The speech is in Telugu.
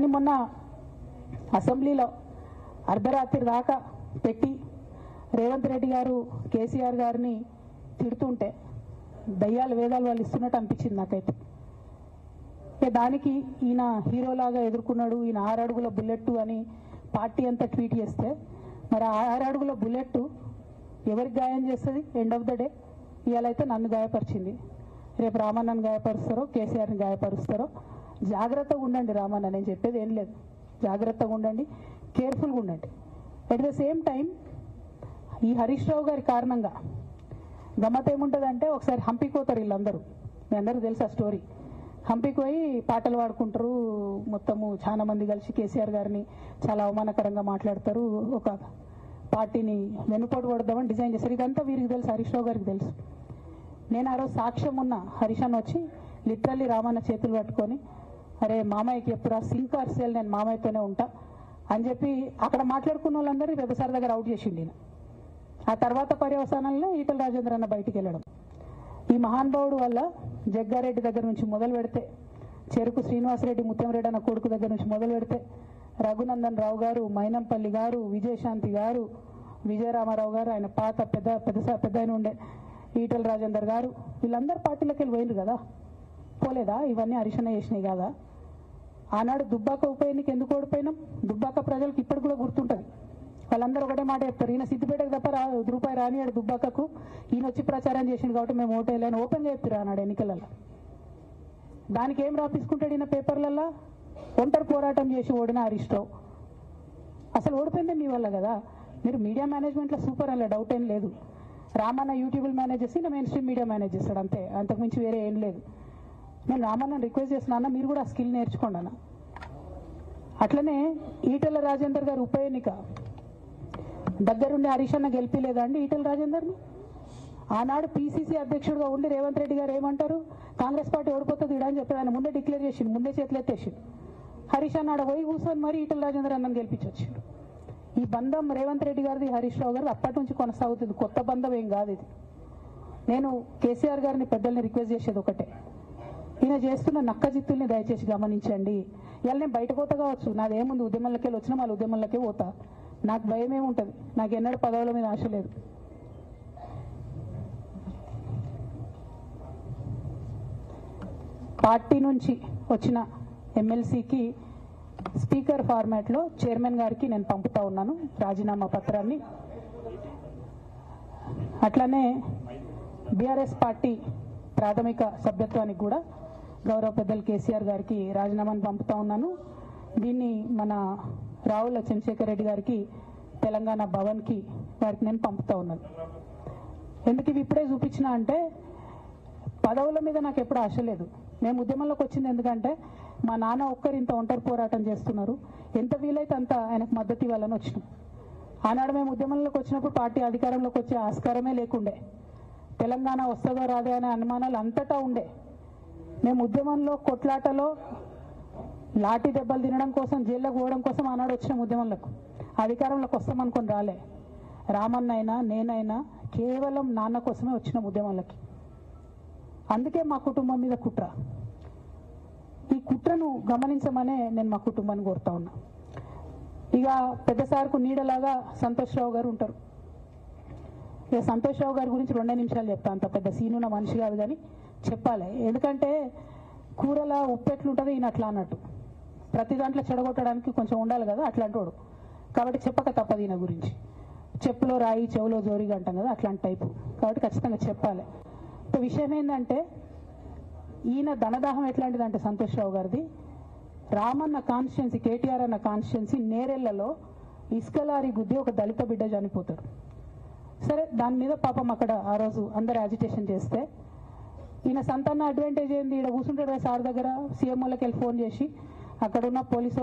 కానీ మొన్న అసెంబ్లీలో అర్ధరాత్రి దాకా పెట్టి రేవంత్ రెడ్డి గారు కేసీఆర్ గారిని తిడుతుంటే దయ్యాలు వేదాలు వాళ్ళు ఇస్తున్నట్టు అనిపించింది నాకైతే. దానికి ఈయన హీరోలాగా ఎదుర్కొన్నాడు, ఈయన 6 అడుగుల బుల్లెట్ అని పార్టీ అంతా ట్వీట్ చేస్తే మరి 6 అడుగుల బుల్లెట్ ఎవరికి గాయం చేస్తుంది? ఎండ్ ఆఫ్ ద డే ఇవాళ అయితే నన్ను గాయపరిచింది, రేపు రామన్నను గాయపరుస్తారో కేసీఆర్ని గాయపరుస్తారో. జాగ్రత్తగా ఉండండి రామన్న, నేను చెప్పేది ఏం లేదు, జాగ్రత్తగా ఉండండి, కేర్ఫుల్గా ఉండండి. అట్ ద సేమ్ టైం ఈ హరీష్ రావు గారి కారణంగా గమ్మత్ ఏముంటుందంటే, ఒకసారి హంపీకి పోతారు వీళ్ళందరూ, మీ అందరికీ తెలుసు ఆ స్టోరీ. హంపీకి పోయి పాటలు పాడుకుంటారు, మొత్తము చాలా మంది కలిసి కేసీఆర్ గారిని చాలా అవమానకరంగా మాట్లాడతారు, ఒక పార్టీని వెనుపోటు కొడదామని డిజైన్ చేశారు. ఇదంతా వీరికి తెలుసు, హరీష్ రావు గారికి తెలుసు. నేను ఆ రోజు సాక్ష్యం ఉన్న హరీష్ అన్న వచ్చి లిటరల్లీ రామన్న చేతులు పట్టుకొని, అరే మామయ్యకి ఎప్పుడు సింక్ ఆర్ సేల్, నేను మామయ్యతోనే ఉంటా అని చెప్పి అక్కడ మాట్లాడుకున్న వాళ్ళందరినీ పెద్దసారి దగ్గర అవుట్ చేసిండి. ఆ తర్వాత పర్యవసానంలో ఈటల రాజేంద్ర అన్న బయటికి వెళ్ళడం. ఈ మహానుభావుడు వల్ల జగ్గారెడ్డి దగ్గర నుంచి మొదలు పెడితే, చెరుకు శ్రీనివాసరెడ్డి ముత్యంరెడ్డి అన్న కొడుకు దగ్గర నుంచి మొదలు పెడితే, రఘునందన్ రావు గారు, మైనంపల్లి గారు, విజయశాంతి గారు, విజయరామారావు గారు, ఆయన పాత పెద్ద ఆయన ఉండే ఈటల రాజేందర్ గారు, వీళ్ళందరూ పార్టీలోకి వెళ్ళి పోయిండ్రు కదా, పోలేదా? ఇవన్నీ హరీషన్న చేసినాయి కదా. ఆనాడు దుబ్బాక ఉప ఎన్నిక ఎందుకు ఓడిపోయినాం? దుబ్బాక ప్రజలకు ఇప్పటికి కూడా గుర్తుంటుంది. వాళ్ళందరూ ఒకటే మాట చెప్తారు, ఈయన సిద్దిపేటకు తప్ప రూపాయి రానియాడు దుబ్బాకకు, ఈయన వచ్చి ప్రచారం చేసిండు కాబట్టి మేము ఓటేయాలని ఓపెన్గా చెప్తారు ఆనాడు ఎన్నికలలో. దానికి ఏం రాపించుకుంటాడు ఈయన పేపర్లలో? ఒంటరి పోరాటం చేసి ఓడిన హరీష్ రావు. అసలు ఓడిపోయిందే మీ వల్ల కదా. మీరు మీడియా మేనేజ్మెంట్లో సూపర్, అలా డౌట్ ఏం లేదు. రామన్న యూట్యూబ్లు మేనేజ్ చేసి, మెయిన్ స్ట్రీమ్ మీడియా మేనేజ్ చేస్తాడు అంతే, అంతకుమించి వేరే ఏం లేదు. నేను రామన్నని రిక్వెస్ట్ చేస్తున్నా, మీరు కూడా ఆ స్కిల్ నేర్చుకోండి అన్న. అట్లనే ఈటల రాజేందర్ గారు ఉప ఎన్నిక దగ్గరుండి హరీష్ అన్న గెలిపిలేదా అండి ఈటల రాజేందర్ని? ఆనాడు పిసిసి అధ్యక్షుడిగా ఉండి రేవంత్ రెడ్డి గారు ఏమంటారు, కాంగ్రెస్ పార్టీ ఓడిపోతుంది ఇడా అని చెప్పి ఆయన ముందే డిక్లేర్ చేసిండు, ముందే చేతులు ఎత్తేసిండు. హరీష్ అన్న ఆడ పోయి కూర్చొని మరి ఈటల రాజేందర్ అన్నని గెలిపించొచ్చిండు. ఈ బంధం రేవంత్ రెడ్డి గారిది హరీష్ రావు గారిది అప్పటి నుంచి కొనసాగుతుంది, కొత్త బంధం ఏం కాదు ఇది. నేను కేసీఆర్ గారిని పెద్దల్ని రిక్వెస్ట్ చేసేది ఒకటే, ఈయన చేస్తున్న నక్కజిత్తుల్ని దయచేసి గమనించండి. ఇవాళ నేను బయట పోతా కావచ్చు, నాదేముంది, ఉద్యమంలోకి వెళ్ళి వచ్చినా వాళ్ళ ఉద్యమంలోకే పోతా, నాకు భయం ఏముంటుంది, నాకు ఎన్నడూ పదవుల మీద ఆశ లేదు. పార్టీ నుంచి వచ్చిన ఎమ్మెల్సీకి స్పీకర్ ఫార్మాట్లో చైర్మన్ గారికి నేను పంపుతా ఉన్నాను రాజీనామా పత్రాన్ని. అట్లనే బీఆర్ఎస్ పార్టీ ప్రాథమిక సభ్యత్వానికి కూడా గౌరవ పెద్దలు కేసీఆర్ గారికి రాజీనామాను పంపుతా ఉన్నాను. దీన్ని మన రావుల చంద్రశేఖర్ రెడ్డి గారికి తెలంగాణ భవన్కి వారికి నేను పంపుతా ఉన్నాను. ఎందుకు ఇవి ఇప్పుడే చూపించిన అంటే, పదవుల మీద నాకు ఎప్పుడు ఆశ లేదు. మేము ఉద్యమంలోకి వచ్చింది ఎందుకంటే మా నాన్న ఒక్కరు ఇంత ఒంటరి పోరాటం చేస్తున్నారు, ఎంత వీలైతే అంత ఆయనకు మద్దతు ఇవ్వాలని వచ్చినాం. ఆనాడు మేము ఉద్యమంలోకి వచ్చినప్పుడు పార్టీ అధికారంలోకి వచ్చే ఆస్కారమే లేకుండే, తెలంగాణ వస్తుందో రాదే అనే అనుమానాలు అంతటా ఉండే. మేము ఉద్యమంలో కొట్లాటలో లాఠీ దెబ్బలు తినడం కోసం, జైల్లోకి పోవడం కోసం ఆనాడు వచ్చిన ఉద్యమంలోకి, అధికారంలోకి వస్తామనుకొని రాలే. రామన్న అయినా నేనైనా కేవలం నాన్న కోసమే వచ్చిన ఉద్యమంలోకి. అందుకే మా కుటుంబం మీద కుట్ర. ఈ కుట్రను గమనించమనే నేను మా కుటుంబాన్ని కోరుతా ఉన్నా. ఇక పెద్దసార్కు నీడలాగా సంతోష్ రావు గారు ఉంటారు. ఇక సంతోష్ రావు గారి గురించి 2 నిమిషాలు చెప్తా, అంత పెద్ద సీనున్న మనిషి కాదు కానీ చెప్పాలి. ఎందుకంటే కూరల ఉప్పు ఎట్లుంటుంది ఈయన అట్లా అన్నట్టు, ప్రతి దాంట్లో చెడగొట్టడానికి కొంచెం ఉండాలి కదా, అట్లాంటి వాడు కాబట్టి చెప్పక తప్పదు ఈయన గురించి. చెప్పులో రాయి చెవులో జోరిగా అంటాం కదా, అట్లాంటి టైపు కాబట్టి ఖచ్చితంగా చెప్పాలి. విషయం ఏంటంటే, ఈయన ధనదాహం ఎట్లాంటిదంటే సంతోష్ రావు గారిది, రామన్న కాన్స్టిట్యున్సీ, కేటీఆర్ అన్న కాన్స్టిట్యున్సీ నేరెళ్లలో ఇసుకలారి గుద్ది ఒక దళిత బిడ్డ చనిపోతాడు. సరే, దాని మీద పాపం అక్కడ ఆ రోజు అందరు యాజిటేషన్ చేస్తే, ఈయన సంతాన అడ్వాంటేజ్ ఏంది, ఇక్కడ కూర్చుంటాడు సార్ దగ్గర, సీఎంఓలకి వెళ్ళి ఫోన్ చేసి అక్కడ ఉన్న పోలీసు